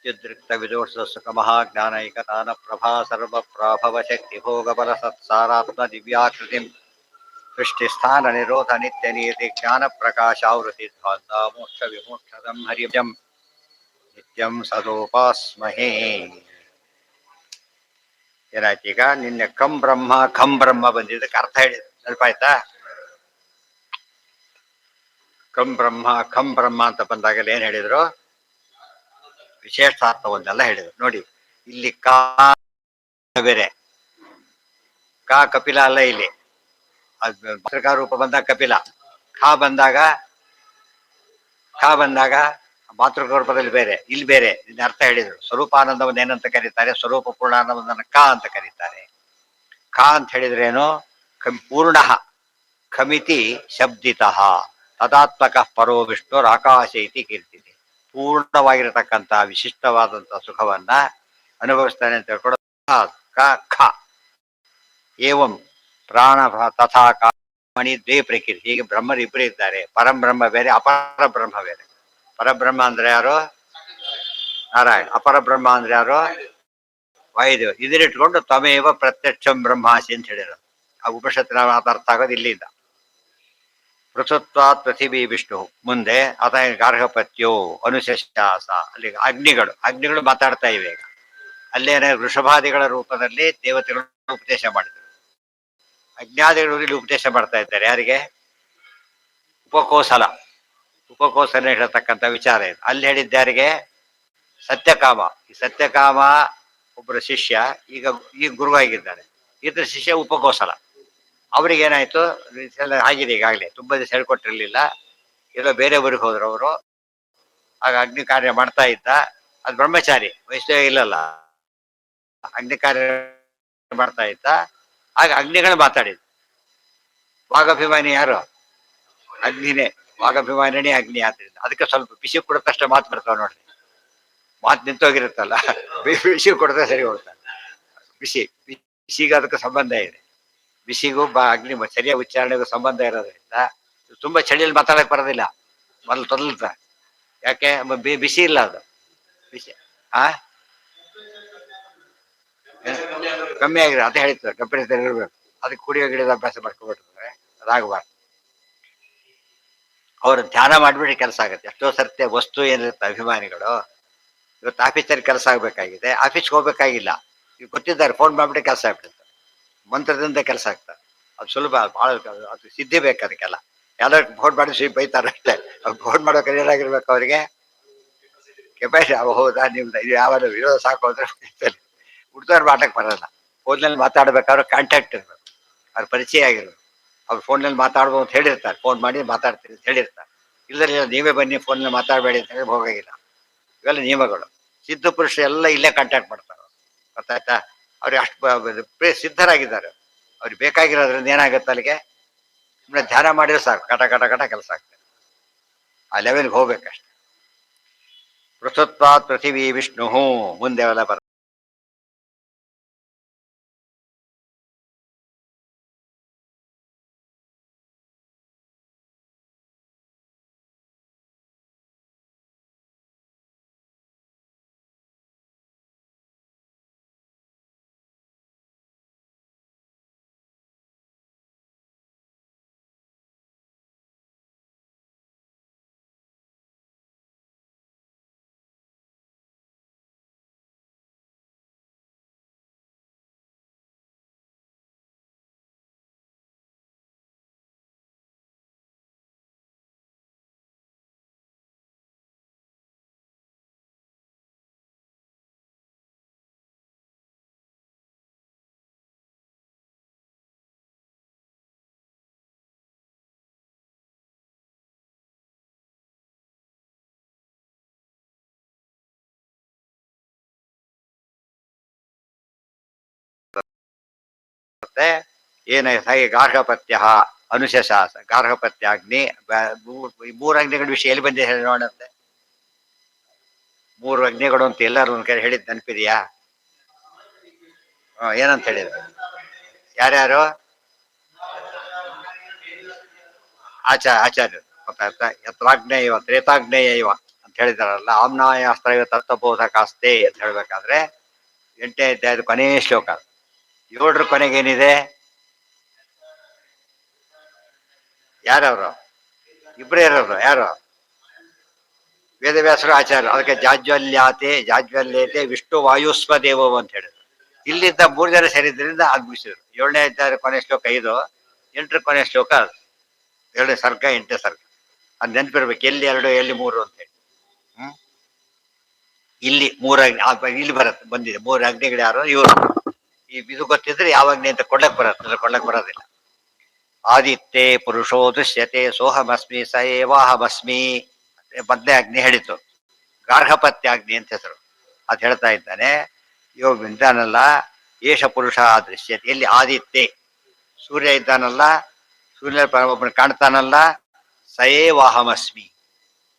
चिद्रिक्त विदोष सुखमः ज्ञानैकतान प्रभा सर्व प्राभव शक्ति भोग बल सत्सारात्म दिव्याकृतिम सृष्टिस्थान निरोध नित्य नियति ज्ञान प्रकाशावृति ध्वांता मोक्ष विमोक्षदं हरिजं नित्यं सदोपास्महे. ಏನಾಯ್ತು ಈಗ? ನಿನ್ನೆ ಖಂ ಬ್ರಹ್ಮ ಬಂದಿದ್ದಕ್ಕೆ ಅರ್ಥ ಹೇಳಿ ಸ್ವಲ್ಪ ಆಯ್ತಾ? ಖಂ ಬ್ರಹ್ಮ ಅಂತ ಬಂದಾಗಲೇ ಏನ್ ಹೇಳಿದ್ರು? ವಿಶೇಷಾರ್ಥವನ್ನೆಲ್ಲ ಹೇಳಿದ್ರು. ನೋಡಿ ಇಲ್ಲಿ ಕಾ ಬೇರೆ, ಕಾ ಕಪಿಲ ಅಲ್ಲ. ಇಲ್ಲಿ ಪತ್ರಿಕಾ ರೂಪ ಬಂದಾಗ ಕಪಿಲ, ಖಾ ಬಂದಾಗ ಮಾತೃಕ ರೂಪದಲ್ಲಿ ಬೇರೆ, ಇಲ್ಲಿ ಬೇರೆ. ಇದನ್ನ ಅರ್ಥ ಹೇಳಿದ್ರು. ಸ್ವರೂಪಾನಂದವನ್ನು ಏನಂತ ಕರೀತಾರೆ? ಸ್ವರೂಪ ಪೂರ್ಣಾನಂದವನ್ನು ಕಾ ಅಂತ ಕರೀತಾರೆ. ಖಾ ಅಂತ ಹೇಳಿದ್ರೇನು? ಪೂರ್ಣ ಖಮಿತಿ ಶಬ್ದಿತಃ ತದಾತ್ಮಕ ಪರೋ ವಿಷ್ಣುರ್ ಆಕಾಶ ಇತಿ ಕೀರ್ತಿದೆ. ಪೂರ್ಣವಾಗಿರತಕ್ಕಂತಹ ವಿಶಿಷ್ಟವಾದಂತಹ ಸುಖವನ್ನ ಅನುಭವಿಸ್ತಾನೆ ಅಂತ ಹೇಳ್ಕೊಡೋ ಖ. ಏವಂ ಪ್ರಾಣ ತಥಾ ಕಾಮಣಿ ದ್ವೇ ಪ್ರಕೃತಿ. ಹೀಗೆ ಬ್ರಹ್ಮರಿಬ್ಬರು ಇದ್ದಾರೆ. ಪರಬ್ರಹ್ಮ ಬೇರೆ, ಅಪರ ಬ್ರಹ್ಮ ಬೇರೆ. ಪರಬ್ರಹ್ಮ ಅಂದ್ರೆ ಯಾರು? ನಾರಾಯಣ. ಅಪರ ಬ್ರಹ್ಮ ಅಂದ್ರೆ ಯಾರು? ವಾಯುದೇವ. ಇದನ್ನಿಟ್ಕೊಂಡು ತಮೇವ ಪ್ರತ್ಯಕ್ಷಂ ಬ್ರಹ್ಮಾಸಿ ಅಂತ ಹೇಳಿರೋದು. ಆ ಉಪನಿಷತ್ತಿನ ಅರ್ಥ ಆಗೋದು ಇಲ್ಲಿಂದ. ಪೃಥುತ್ವಾತ್ ಪೃಥಿವಿ ವಿಷ್ಣು. ಮುಂದೆ ಅತ ಗಾರ್ಹಪತ್ಯೋ ಅನುಶಾಸ. ಅಲ್ಲಿ ಅಗ್ನಿಗಳು ಮಾತಾಡ್ತಾ ಇವೆ. ಈಗ ಅಲ್ಲೇನೆ ವೃಷಭಾದಿಗಳ ರೂಪದಲ್ಲಿ ದೇವತೆಗಳು ಉಪದೇಶ ಮಾಡಿದರು. ಅಜ್ಞಾದಿಗಳು ಇಲ್ಲಿ ಉಪದೇಶ ಮಾಡ್ತಾ ಇದ್ದಾರೆ. ಯಾರಿಗೆ? ಉಪಕೋಸಲ ಹೇಳತಕ್ಕಂಥ ವಿಚಾರ ಇದೆ. ಅಲ್ಲಿ ಹೇಳಿದ್ದ ಯಾರಿಗೆ? ಸತ್ಯಕಾಮ. ಈ ಸತ್ಯಕಾಮ ಒಬ್ಬರ ಶಿಷ್ಯ, ಈಗ ಗುರುವಾಗಿದ್ದಾರೆ. ಇದ್ರ ಶಿಷ್ಯ ಉಪಕೋಸಲ. ಅವ್ರಿಗೇನಾಯ್ತು? ಆಗಿದೆ ಈಗಾಗಲೇ, ತುಂಬಾ ದಿವಸ ಹೇಳ್ಕೊಟ್ಟಿರ್ಲಿಲ್ಲ. ಎಲ್ಲೋ ಬೇರೆ ಊರಿಗೆ ಹೋದ್ರು ಅವರು. ಆಗ ಅಗ್ನಿ ಕಾರ್ಯ ಮಾಡ್ತಾ ಇದ್ದ. ಅದು ಬ್ರಹ್ಮಚಾರಿ, ವಯಸ್ಸೇ ಇಲ್ಲಲ್ಲ. ಅಗ್ನಿ ಕಾರ್ಯ ಮಾಡ್ತಾ ಇದ್ದ. ಆಗ ಅಗ್ನಿಗಳು ಮಾತಾಡಿದ್ರು. ವಾಗಭಿಮಾನಿ ಯಾರು? ಅಗ್ನಿನೇ. ವಾಗಭಿಮಾನಿನೇ ಅಗ್ನಿ. ಆದ್ರಿಂದ ಅದಕ್ಕೆ ಸ್ವಲ್ಪ ಬಿಸಿ ಕೊಡತಷ್ಟ ಮಾತು ಬರ್ತಾವ ನೋಡ್ರಿ. ಮಾತು ನಿಂತೋಗಿರುತ್ತಲ್ಲ, ಬಿಸಿ ಕೊಡದೆ ಸರಿ ಹೋಗ್ತಾನೆ. ಬಿಸಿಗೆ ಅದಕ್ಕೆ ಸಂಬಂಧ ಇದೆ. ಬಿಸಿಗೂ ಅಗ್ನಿ ಸರಿಯಾಗಿ ಉಚ್ಚಾರಣೆಗೂ ಸಂಬಂಧ ಇರೋದ್ರಿಂದ ತುಂಬಾ ಚಳಿಯಲ್ಲಿ ಮಾತಾಡಕ್ ಬರೋದಿಲ್ಲ. ಮೊದಲು ತೊದಲ್ತ. ಯಾಕೆ? ಬಿಸಿ ಇಲ್ಲ ಅದು. ಬಿಸಿ ಕಮ್ಮಿ ಆಗಿರೋ ಅದೇ ಹೇಳ್ತಾರೆ. ಟೆಂಪರೇಚರ್ ಇರಬೇಕು. ಅದಕ್ಕೆ ಕುಡಿಯೋ ಗಿಡದ ಅಭ್ಯಾಸ ಮಾಡ್ಕೊಬಿಟ್ಟಿದ್ರೆ ಅದಾಗಬಾರ್ದು. ಅವ್ರು ಧ್ಯಾನ ಮಾಡ್ಬಿಟ್ಟು ಕೆಲಸ ಆಗುತ್ತೆ. ಎಷ್ಟೋ ಸರ್ತಿ ವಸ್ತು ಏನಿರುತ್ತೆ ಅಭಿಮಾನಿಗಳು, ಇವತ್ತು ಆಫೀಸಲ್ಲಿ ಕೆಲಸ ಆಗ್ಬೇಕಾಗಿದೆ, ಆಫೀಸ್ಗೆ ಹೋಗ್ಬೇಕಾಗಿಲ್ಲ, ಈಗ ಗೊತ್ತಿದ್ದಾರೆ, ಫೋನ್ ಮಾಡ್ಬಿಟ್ಟು ಕೆಲಸ ಆಗ್ಬಿಡುತ್ತೆ. ಮಂತ್ರದಿಂದ ಕೆಲಸ ಆಗ್ತದೆ. ಅದು ಸುಲಭ. ಭಾಳ ಅದು ಸಿದ್ಧಿ ಬೇಕು ಅದಕ್ಕೆಲ್ಲ. ಯಾರು ಫೋನ್ ಮಾಡಿ ಬೈತಾರೆ ಅಷ್ಟೇ. ಫೋನ್ ಮಾಡೋ ಏನಾಗಿರ್ಬೇಕು ಅವರಿಗೆ? ಕೆಪಾಸಿಟಿ. ಹೌದಾ ನಿಮ್ದು ಇದು ಯಾವಾಗ ವಿರೋಧ ಸಾಕು ಅಂದ್ರೆ ಹುಡ್ದವ್ರು ಮಾಟಕ್ಕೆ ಬರಲ್ಲ. ಫೋನ್ನಲ್ಲಿ ಮಾತಾಡ್ಬೇಕಾದ್ರೆ ಕಾಂಟ್ಯಾಕ್ಟ್ ಇರ್ಬೇಕು, ಅವ್ರ ಪರಿಚಯ ಆಗಿರ್ಬೇಕು. ಅವ್ರು ಫೋನ್ನಲ್ಲಿ ಮಾತಾಡ್ಬೋದು ಅಂತ ಹೇಳಿರ್ತಾರೆ. ಫೋನ್ ಮಾಡಿ ಮಾತಾಡ್ತೀರಿ ಅಂತ ಹೇಳಿರ್ತಾರೆ. ಇಲ್ಲದಿಲ್ಲ ನೀವೇ ಬನ್ನಿ ಫೋನ್ನಲ್ಲಿ ಮಾತಾಡಬೇಡಿ ಅಂತ ಹೇಳಿ ಹೋಗಾಗಿಲ್ಲ. ಇವೆಲ್ಲ ನಿಯಮಗಳು. ಸಿದ್ಧ ಪುರುಷ ಎಲ್ಲ ಇಲ್ಲೇ ಕಾಂಟ್ಯಾಕ್ಟ್ ಮಾಡ್ತಾರೆ. ಗೊತ್ತಾಯ್ತಾ? ಅವ್ರಿಗೆ ಅಷ್ಟು ಸಿದ್ಧರಾಗಿದ್ದಾರೆ. ಅವ್ರಿಗೆ ಬೇಕಾಗಿರೋದ್ರಿಂದ ಏನಾಗುತ್ತೆ ಅಲ್ಲಿಗೆ? ಸುಮ್ಮನೆ ಧ್ಯಾನ ಮಾಡಿದ್ರೆ ಸಾಕು, ಕಟ ಕೆಲಸ ಆಗ್ತದೆ. ಆ ಲೆವೆಲ್ಗೆ ಹೋಗ್ಬೇಕಷ್ಟೆ. ಪೃಥುತ್ವಾತ್ ಪೃಥಿವಿ ವಿಷ್ಣು. ಮುಂದೆ ಎಲ್ಲ ಬರ ಏನ ಹಾಗೆ ಗಾರ್ಹಪತ್ಯ ಅನುಶಾಸ. ಗಾರ್ಹಪತ್ಯ ಅಗ್ನಿ. ಮೂರು ಅಗ್ನಿಗಳ ವಿಷಯ ಎಲ್ಲಿ ಬಂದಿದೆ ಹೇಳಿ ನೋಡಂತೆ. 3 ಅಗ್ನಿಗಳು ಅಂತ ಎಲ್ಲರೂ ಒಂದ್ ಕಡೆ ಹೇಳಿದ್ ನೆನಪಿದೆಯಾ? ಏನಂತ ಹೇಳಿದ್ರು? ಯಾರ್ಯಾರು? ಆಚಾರ್ಯರು. ಗೊತ್ತಾಯ್ತಾ? ಯತ್ರಾಗ್ನೇಯ ತ್ರೇತಾಗ್ನೇಯ ಅಂತ ಹೇಳಿದಾರಲ್ಲ, ಆಮ್ನಾಯ ಅಸ್ತ್ರವ ತತ್ವಬೋಧಕಾಸ್ತೆ ಅಂತ ಹೇಳ್ಬೇಕಾದ್ರೆ 8ನೇ ಅಧ್ಯಾಯದ ಕೊನೆಯ ಶ್ಲೋಕ. 7ರ ಕೊನೆಗೇನಿದೆ? ಯಾರವರು? ಇಬ್ಬರೇ ಇರೋರು. ಯಾರು? ವೇದವ್ಯಾಸರು, ಆಚಾರ್ಯರು. ಅದಕ್ಕೆ ಜಾಜ್ವಲ್ಯತೆ ವಿಷ್ಣು ವಾಯುಸ್ವ ದೇವವು ಅಂತ ಹೇಳಿದ್ರು. ಇಲ್ಲಿದ್ದ 3 ಜನ ಸೇರಿದ್ರಿಂದ ಅದು ಮುಗಿಸಿದ್ರು. 7ನೇ ಅಧ್ಯಾಯದ ಕೊನೆ ಶ್ಲೋಕ ಇದು, 8ರ ಕೊನೆ ಶ್ಲೋಕ ಅದು. 2ನೇ ಸರ್ಗ 8ನೇ ಸರ್ಗ. ಅದು ನೆನಪಿರ್ಬೇಕು, ಎಲ್ಲಿ 2 ಎಲ್ಲಿ 3 ಅಂತ ಹೇಳಿ. ಇಲ್ಲಿ 3 ಅಗ್ನಿ ಇಲ್ಲಿ ಬಂದಿದೆ. 3 ಅಗ್ನಿಗಳು ಯಾರು? ಇವರು. ಇದು ಗೊತ್ತಿದ್ರೆ ಯಾವ ಅಗ್ನಿ ಅಂತ ಕೊಡ್ಲಕ್ ಬರೋದಿಲ್ಲ. ಆದಿತ್ಯೆ ಪುರುಷೋ ದೃಶ್ಯತೆ ಸೋಹಮಸ್ಮಿ ಸ ಏವಾಹಮಸ್ಮಿ. ಮೊದಲೇ ಅಗ್ನಿ ಹೇಳಿತು, ಗಾರ್ಹಪತ್ಯಾಗ್ನಿ ಅಂತ ಹೆಸರು. ಅದು ಹೇಳ್ತಾ ಇದ್ದಾನೆ. ಇವಾಗ ಇದ್ದಾನಲ್ಲ, ಏಷ ಪುರುಷ ದೃಶ್ಯತೆ. ಎಲ್ಲಿ? ಆದಿತ್ಯೆ, ಸೂರ್ಯ ಇದ್ದಾನಲ್ಲ, ಸೂರ್ಯ ಒಬ್ಬನ ಕಾಣ್ತಾನಲ್ಲ, ಸಯೇ ವಾಹಮಸ್ಮಿ.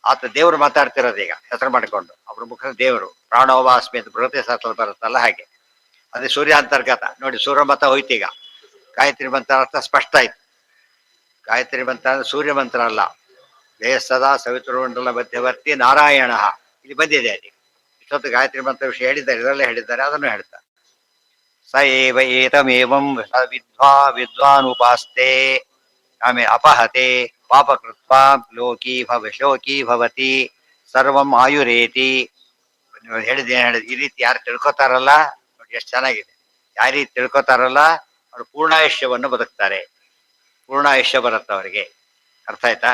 ಆತ ದೇವರು ಮಾತಾಡ್ತಿರೋದು ಈಗ ಹೆಸರು ಮಾಡಿಕೊಂಡು. ಅವ್ರ ಮುಖ ದೇವರು. ಪ್ರಾಣೋವಾಸ್ಮಿ ಅಂತ ಬೃಹತಿ ಶಾಸ್ತ್ರ ಬರುತ್ತಲ್ಲ, ಹಾಗೆ. ಅದೇ ಸೂರ್ಯ ಅಂತರ್ಗತ ನೋಡಿ. ಸೂರ್ಯ ಮತ ಹೋಯ್ತೀಗ. ಗಾಯತ್ರಿ ಮಂತ್ರ ಅರ್ಥ ಸ್ಪಷ್ಟ ಆಯ್ತು. ಗಾಯತ್ರಿ ಮಂತ್ರ ಅಂದ್ರೆ ಸೂರ್ಯ ಮಂತ್ರ ಅಲ್ಲ. ಸದಾ ಸವಿತೃಮಂಡಲ ಮಧ್ಯವರ್ತಿ ನಾರಾಯಣ, ಇಲ್ಲಿ ಬಂದಿದೆ. ಅಲ್ಲಿ ಇಷ್ಟೊತ್ತು ಗಾಯತ್ರಿ ಮಂತ್ರ ವಿಷಯ ಹೇಳಿದ್ದಾರೆ, ಇದರಲ್ಲೇ ಹೇಳಿದ್ದಾರೆ, ಅದನ್ನು ಹೇಳ್ತಾರೆ. ಸ ಏವ ಏತಮೇವಂ ವಿದ್ವಾನ್ ಉಪಾಸ್ತೆ ಆಮೇಲೆ ಅಪಹತೆ ಪಾಪಕೃತ್ವ ಶೋಕಿ ಭವತಿ ಸರ್ವಂ ಆಯುರೇತಿ. ಹೇಳಿದ ಈ ರೀತಿ ಯಾರು ತಿಳ್ಕೊತಾರಲ್ಲ, ನೋಡಿ ಎಷ್ಟು ಚೆನ್ನಾಗಿದೆ. ಯಾವ ರೀತಿ ತಿಳ್ಕೊತಾರಲ್ಲ ಅವ್ರು ಪೂರ್ಣಾಯುಷ್ಯವನ್ನು ಬದುಕ್ತಾರೆ. ಪೂರ್ಣಾಯುಷ್ಯ ಬರುತ್ತೆ ಅವರಿಗೆ. ಅರ್ಥ ಆಯ್ತಾ?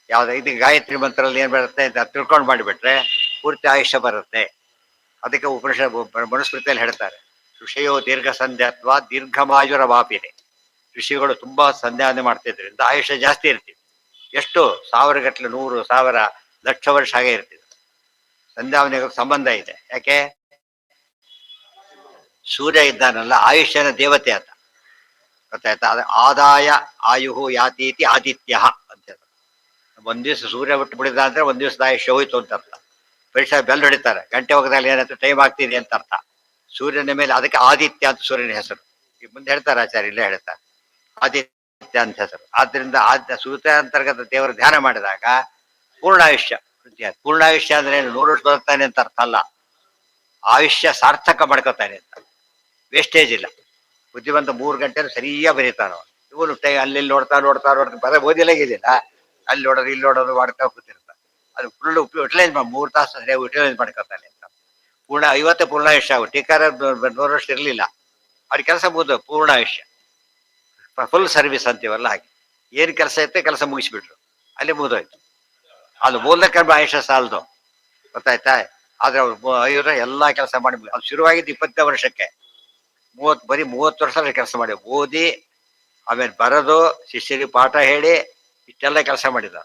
ಯಾವ್ದು ಇದು ಗಾಯತ್ರಿ ಮಂತ್ರದಲ್ಲಿ ಏನ್ ಬರುತ್ತೆ ಅಂತ ತಿಳ್ಕೊಂಡು ಮಾಡಿಬಿಟ್ರೆ ಪೂರ್ತಿ ಆಯುಷ್ಯ ಬರುತ್ತೆ. ಅದಕ್ಕೆ ಮನುಸ್ಮೃತಿಯಲ್ಲಿ ಹೇಳ್ತಾರೆ, ಋಷಿಯೋ ದೀರ್ಘ ಸಂಧ್ಯಾತ್ವ ದೀರ್ಘಮಾಯುರ ವಾಪಿದೆ. ಋಷಿಗಳು ತುಂಬಾ ಸಂಧ್ಯಾವನೆ ಮಾಡ್ತಿದ್ರಿಂದ ಆಯುಷ್ಯ ಜಾಸ್ತಿ ಇರ್ತೀವಿ. ಎಷ್ಟು? 1000 ಗಟ್ಟಲೆ, 100, 1000, ಲಕ್ಷ ವರ್ಷ ಹಾಗೆ ಇರ್ತೀವಿ. ಸಂಧ್ಯಾವನೆಗೆ ಸಂಬಂಧ ಇದೆ. ಯಾಕೆ? ಸೂರ್ಯ ಇದ್ದಾನಲ್ಲ, ಆಯುಷ್ಯನ ದೇವತೆ ಆತ. ಗೊತ್ತಾಯ್ತಾ? ಅದ ಆದಾಯ ಆಯುಹು ಯಾತೀತಿ ಆದಿತ್ಯ ಅಂತ. ಒಂದ್ ದಿವ್ಸ ಸೂರ್ಯ ಬಿಟ್ಟು ಬಿಡಿದ ಅಂದ್ರೆ ಒಂದ್ ದಿವಸದ ಆಯುಷ್ಯ ಹೋಯ್ತು ಅಂತ ಅರ್ಥ. ಪರೀಕ್ಷೆ ಬೆಲ್ ಹೊಡಿತಾರೆ, ಗಂಟೆ ಹೋಗದಲ್ಲಿ ಏನಂತ ಟೈಮ್ ಆಗ್ತಿದೆ ಅಂತ ಅರ್ಥ. ಸೂರ್ಯನ ಮೇಲೆ ಅದಕ್ಕೆ ಆದಿತ್ಯ ಅಂತ ಸೂರ್ಯನ ಹೆಸರು. ಈಗ ಮುಂದೆ ಹೇಳ್ತಾರೆ ಆಚಾರ್ಯ, ಇಲ್ಲೇ ಹೇಳ್ತಾರೆ ಆದಿತ್ಯ ಅಂತ ಹೆಸರು. ಆದ್ರಿಂದ ಸೂರ್ಯ ಅಂತರ್ಗತ ದೇವರ ಧ್ಯಾನ ಮಾಡಿದಾಗ ಪೂರ್ಣಾಯುಷ್ಯ. ಪೂರ್ಣಾಯುಷ್ಯ ಅಂದ್ರೆ 100 ವರ್ಷ ಬದುಕ್ತಾನೆ ಅಂತ ಅರ್ಥ ಅಲ್ಲ. ಆಯುಷ್ಯ ಸಾರ್ಥಕ ಮಾಡ್ಕೋತಾನೆ ಅಂತ, ವೇಸ್ಟೇಜ್ ಇಲ್ಲ. ಬುದ್ಧಿವಂತ 3 ಗಂಟೆ ಸರಿಯಾಗಿ ಬರೀತಾನ. ಇವನು ಅಲ್ಲಿ ನೋಡ್ತಾ ಬರ ಓದಿಲಾಗಿದ್ದಿಲ್ಲ, ಅಲ್ಲಿ ನೋಡೋದು ಇಲ್ಲಿ ನೋಡೋದು ಮಾಡ್ತಾ ಕೂತಿರ್ತಾನೆ. ಅದು ಫುಲ್ ಯುಟಿಲೈಸ್ 3 ತಾಸು ಸರಿಯಾಗಿ ಯುಟಿಲೈಸ್ ಮಾಡ್ಕೋತಾನೆ ಅಂತ. ಇವತ್ತೇ ಪೂರ್ಣಾಯುಷ್ಯ ಆಗುತ್ತೆ. ಟೀಕಾರ 100 ವರ್ಷ ಇರಲಿಲ್ಲ, ಅವ್ರ ಕೆಲಸ ಮುಗಿದು ಪೂರ್ಣಾಯುಷ್ಯ, ಫುಲ್ ಸರ್ವಿಸ್ ಅಂತೀವಲ್ಲ ಹಾಗೆ. ಏನು ಕೆಲಸ ಇರುತ್ತೆ ಕೆಲಸ ಮುಗಿಸ್ಬಿಟ್ರು, ಅಲ್ಲಿ ಮುಗಿದೋಯ್ತು. ಅದು ಮೂಲಕ ಆಯುಷ್ಯ ಸಾಲದು. ಗೊತ್ತಾಯ್ತಾ? ಆದ್ರೆ ಅವ್ರು ಎಲ್ಲಾ ಕೆಲಸ ಮಾಡಿ ಅದು ಶುರುವಾಗಿದ್ದು 20ನೇ ವರ್ಷಕ್ಕೆ. ಬರೀ 30 ವರ್ಷ ಕೆಲಸ ಮಾಡಿ ಓದಿ ಆಮೇಲೆ ಬರೋದು, ಶಿಷ್ಯರಿಗೆ ಪಾಠ ಹೇಳಿ ಇಷ್ಟೆಲ್ಲ ಕೆಲಸ ಮಾಡಿದ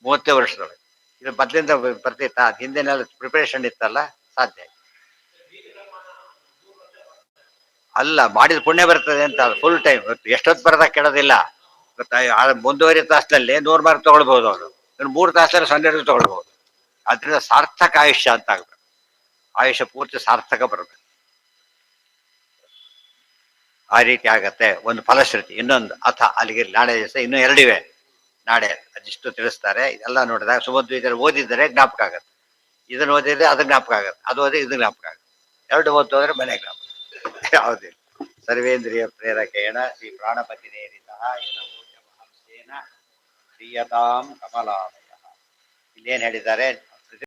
30 ವರ್ಷದೊಳಗೆ. ಇದು ಮೊದಲಿಂದ ಬರ್ತಿತ್ತಾ? ಹಿಂದೆನೆಲ್ಲ ಪ್ರಿಪರೇಷನ್ ಇತ್ತಲ್ಲ, ಸಾಧ್ಯ ಅಲ್ಲ. ಮಾಡಿದ ಪುಣ್ಯ ಬರ್ತದೆ ಅಂತ. ಫುಲ್ ಟೈಮ್ ಎಷ್ಟೊತ್ತು ಬರದಾಗ ಕೆಡೋದಿಲ್ಲ. ಗೊತ್ತಾ? ಮುಂದುವರಿ ತಾಸಿನಲ್ಲಿ 100 ಮಾರ್ಕ್ ತಗೊಳ್ಬಹುದು ಅವರು. 3 ತಾಸಲ್ಲಿ 0 ತಗೊಳ್ಬಹುದು. ಅದ್ರಿಂದ ಸಾರ್ಥಕ ಆಯುಷ್ಯ ಅಂತ ಆಗ್ಬೇಕು. ಆಯುಷ್ಯ ಪೂರ್ತಿ ಸಾರ್ಥಕ ಬರಬೇಕು. ಆ ರೀತಿ ಆಗತ್ತೆ. ಒಂದು ಫಲಶ್ರುತಿ. ಇನ್ನೊಂದು ಅಥ, ಅಲ್ಲಿಗೆ ನಾಳೆ ದಿವಸ ಇನ್ನೂ 2 ಇವೆ. ನಾಳೆ ಅದಿಷ್ಟು ತಿಳಿಸ್ತಾರೆ. ಇದೆಲ್ಲ ನೋಡಿದಾಗ ಸುಮಧ್ವ ಇದನ್ನು ಓದಿದರೆ ಜ್ಞಾಪಕ ಆಗತ್ತೆ. ಇದನ್ನು ಓದಿದ್ರೆ ಅದು ಜ್ಞಾಪಕ ಆಗತ್ತೆ, ಅದು ಓದಿ ಇದು ಜ್ಞಾಪಕ ಆಗತ್ತೆ. 2 ಓದ್ತು ಹೋದ್ರೆ ಮನೆ ಜ್ಞಾಪಕ ಯಾವುದಿಲ್ಲ. ಸರ್ವೇಂದ್ರಿಯ ಪ್ರೇರಕೇಣ ಶ್ರೀ ಪ್ರಾಣಪತಿ ನೇರಿತ ಮಹಂಸೇನ ಪ್ರಿಯತಾಂ ಕಮಲಾಲಯ. ಇಲ್ಲೇನು ಹೇಳಿದ್ದಾರೆ?